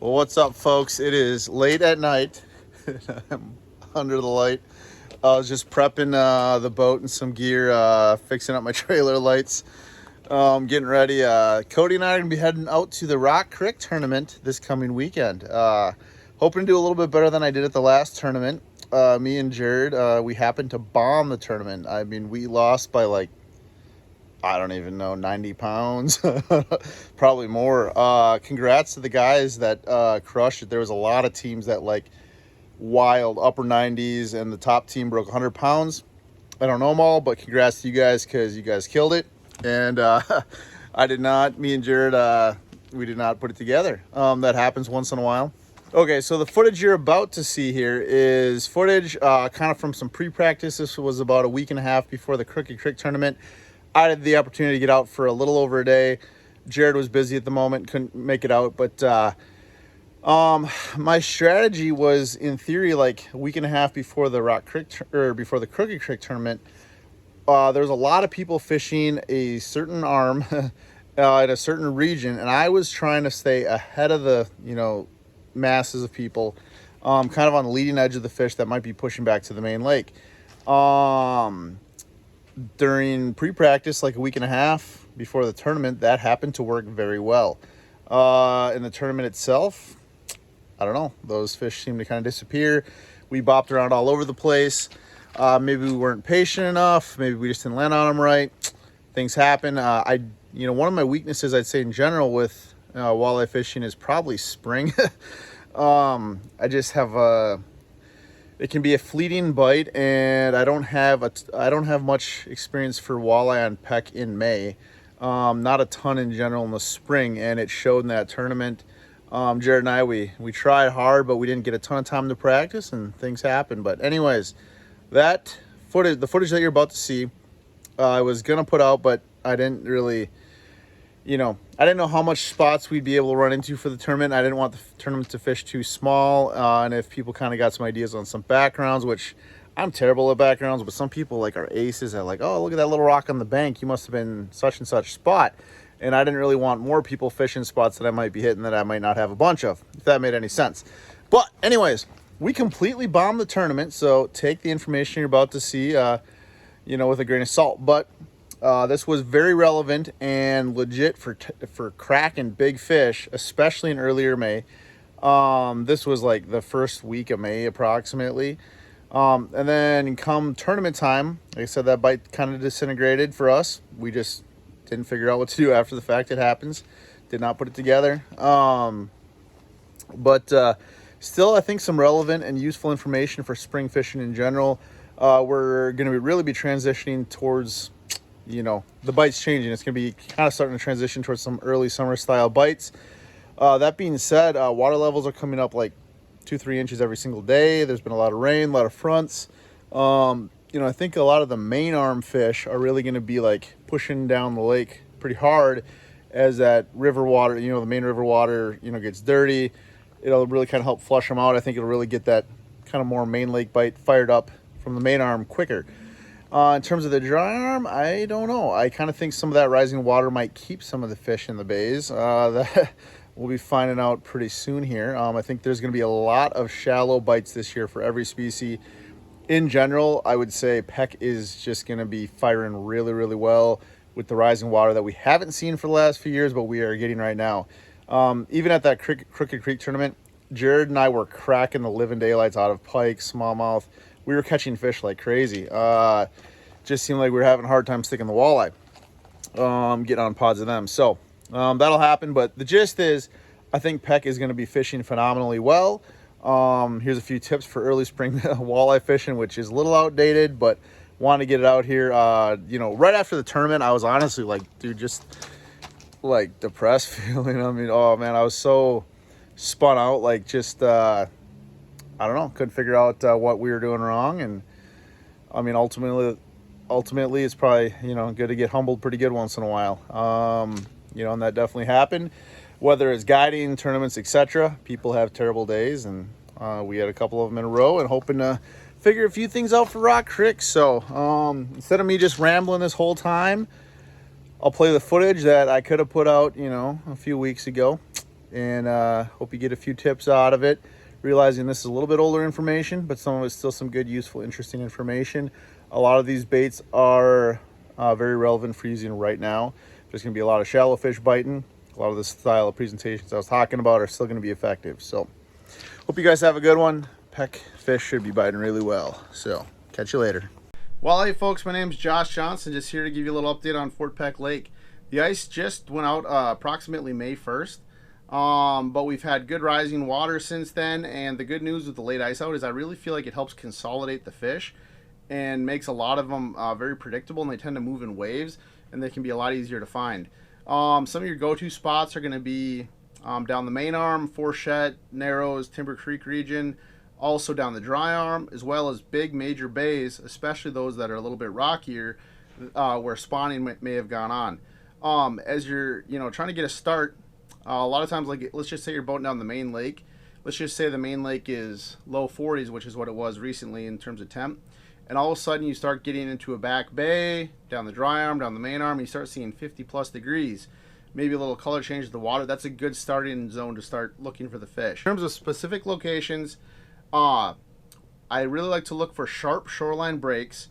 Well, what's up, folks? It is late at night. I'm under the light. I was just prepping the boat and some gear, fixing up my trailer lights, getting ready. Cody and I are going to be heading out to the Rock Creek tournament this coming weekend. Hoping to do a little bit better than I did at the last tournament. Me and Jared, we happened to bomb the tournament. I mean, we lost by like, I don't even know, 90 pounds, probably more. Congrats to the guys that crushed it. There was a lot of teams that like wild upper 90s, and the top team broke 100 pounds. I don't know them all, but congrats to you guys because you guys killed it. And I did not. Me and Jared, we did not put it together. That happens once in a while. Okay, so the footage you're about to see here is footage kind of from some pre-practice. This was about a week and a half before the Crooked Creek tournament. I had the opportunity to get out for a little over a day. Jared was busy at the moment, couldn't make it out. But my strategy was, in theory, like a week and a half before the before the Crooked Creek tournament. There was a lot of people fishing a certain arm in a certain region, and I was trying to stay ahead of the masses of people, kind of on the leading edge of the fish that might be pushing back to the main lake. During pre-practice, like a week and a half before the tournament, that happened to work very well. In the tournament itself, I don't know, those fish seemed to kind of disappear. We bopped around all over the place. Maybe we weren't patient enough. Maybe we just didn't land on them right. Things happen. One of my weaknesses, I'd say in general with walleye fishing, is probably spring. I just have it can be a fleeting bite, and I don't have much experience for walleye on Peck in May. Not a ton in general in the spring, and it showed in that tournament. Jared and I, we tried hard, but we didn't get a ton of time to practice, and things happened. But anyways, the footage that you're about to see, I was gonna put out, but I didn't really, I didn't know how much spots we'd be able to run into for the tournament. I didn't want the tournament to fish too small, and if people kind of got some ideas on some backgrounds, which I'm terrible at backgrounds, but some people like are aces at like, oh, look at that little rock on the bank. You must have been such and such spot. And I didn't really want more people fishing spots that I might be hitting that I might not have a bunch of, if that made any sense. But anyways, we completely bombed the tournament, so take the information you're about to see, with a grain of salt. But this was very relevant and legit for cracking big fish, especially in earlier May. This was like the first week of May approximately. And then come tournament time, like I said, that bite kind of disintegrated for us. We just didn't figure out what to do after the fact. It happens. Did not put it together. But still, I think some relevant and useful information for spring fishing in general. We're going to really be transitioning towards, the bites changing. It's going to be kind of starting to transition towards some early summer style bites. That being said, water levels are coming up like 2-3 inches every single day. There's been a lot of rain, a lot of fronts. I think a lot of the main arm fish are really going to be like pushing down the lake pretty hard as that river water, the main river water, gets dirty. It'll really kind of help flush them out. I think it'll really get that kind of more main lake bite fired up from the main arm quicker. In terms of the dry arm, I don't know. I kind of think some of that rising water might keep some of the fish in the bays. That we'll be finding out pretty soon here. I think there's going to be a lot of shallow bites this year for every species. In general, I would say Peck is just going to be firing really, really well with the rising water that we haven't seen for the last few years, but we are getting right now. Even at that Crooked Creek tournament, Jared and I were cracking the living daylights out of pike, smallmouth. We were catching fish like crazy. Just seemed like we were having a hard time sticking the walleye, getting on pods of them. So that'll happen, but the gist is I think Peck is going to be fishing phenomenally well. Here's a few tips for early spring walleye fishing, which is a little outdated, but want to get it out here. Right after the tournament, I was honestly like, dude, just like depressed feeling. I mean, oh man, I was so spun out, like just, I don't know, couldn't figure out what we were doing wrong. And I mean, ultimately it's probably, good to get humbled pretty good once in a while. And that definitely happened. Whether it's guiding, tournaments, etc., people have terrible days, and we had a couple of them in a row and hoping to figure a few things out for Rock Creek. So instead of me just rambling this whole time, I'll play the footage that I could have put out, a few weeks ago. and hope you get a few tips out of it, realizing this is a little bit older information, but some of it's still some good, useful, interesting information. A lot of these baits are very relevant for using right now. There's going to be a lot of shallow fish biting. A lot of the style of presentations I was talking about are still going to be effective. So hope you guys have a good one. Peck fish should be biting really well. So catch you later. Well, hey folks, my name's Josh Johnson, just here to give you a little update on Fort Peck Lake. The ice just went out approximately May 1st, but we've had good rising water since then, and the good news with the late ice out is I really feel like it helps consolidate the fish and makes a lot of them very predictable, and they tend to move in waves, and they can be a lot easier to find. Some of your go-to spots are going to be down the main arm, Fourchette, Narrows, Timber Creek region, also down the dry arm, as well as big major bays, especially those that are a little bit rockier, where spawning may have gone on. As you're trying to get a start, a lot of times, like let's just say you're boating down the main lake. Let's just say the main lake is low 40s, which is what it was recently in terms of temp. And all of a sudden you start getting into a back bay, down the dry arm, down the main arm, and you start seeing 50 plus degrees. Maybe a little color change of the water. That's a good starting zone to start looking for the fish. In terms of specific locations, I really like to look for sharp shoreline breaks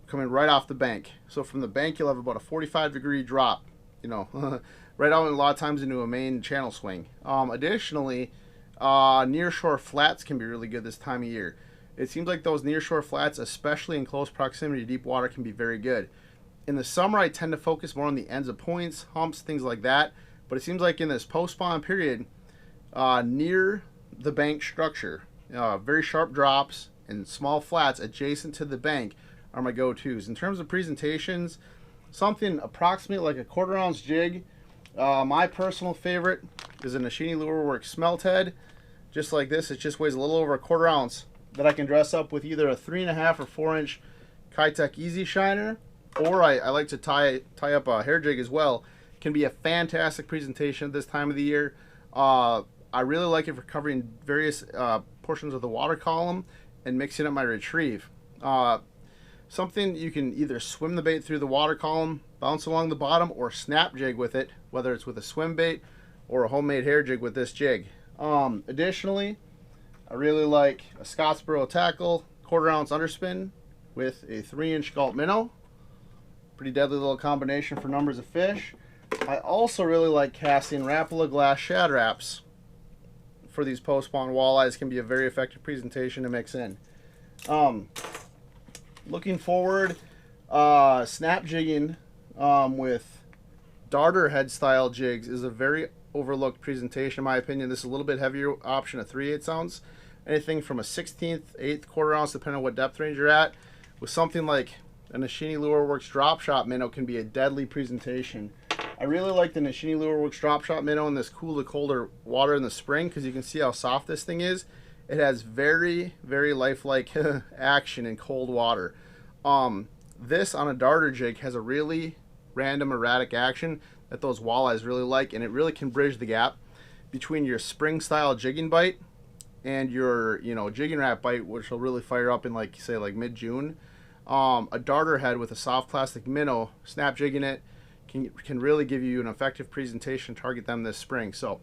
coming right off the bank. So from the bank you'll have about a 45-degree drop, right out a lot of times into a main channel swing. Additionally, near shore flats can be really good this time of year. It seems like those near shore flats, especially in close proximity to deep water, can be very good. In the summer, I tend to focus more on the ends of points, humps, things like that. But it seems like in this post-spawn period, near the bank structure, very sharp drops and small flats adjacent to the bank are my go-tos. In terms of presentations, something approximately like a 1/4 ounce jig. My personal favorite is a Nishini Lure Works smelt head. Just like this, it just weighs a little over a 1/4 ounce. That I can dress up with either a 3.5 or 4-inch Kitech Easy Shiner, or I like to tie up a hair jig as well. It can be a fantastic presentation at this time of the year. I really like it for covering various portions of the water column and mixing up my retrieve. Something you can either swim the bait through the water column, bounce along the bottom, or snap jig with it, whether it's with a swim bait or a homemade hair jig with this jig. Additionally, I really like a Scottsboro tackle, 1/4 ounce underspin with a 3-inch gulp minnow. Pretty deadly little combination for numbers of fish. I also really like casting Rapala glass shad wraps for these post-spawn walleyes. Can be a very effective presentation to mix in. Looking forward, snap jigging with darter head style jigs is a very overlooked presentation in my opinion. This is a little bit heavier option, a 3/8 ounce. Anything from a 1/16, 1/8, 1/4 ounce, depending on what depth range you're at. With something like a Nishini Lure Works drop shot minnow can be a deadly presentation. I really like the Nishini Lure Works drop shot minnow in this cool to colder water in the spring, because you can see how soft this thing is. It has very, very lifelike action in cold water. This on a darter jig has a really random erratic action that those walleyes really like, and it really can bridge the gap between your spring style jigging bite and your jigging rat bite, which will really fire up in like mid-June. A darter head with a soft plastic minnow, snap jigging it can really give you an effective presentation, target them this spring. So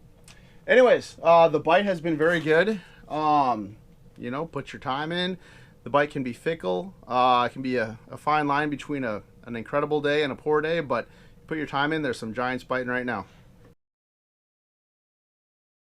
anyways, the bite has been very good. Put your time in. The bite can be fickle. It can be a fine line between an incredible day and a poor day, but put your time in. There's some giants biting right now.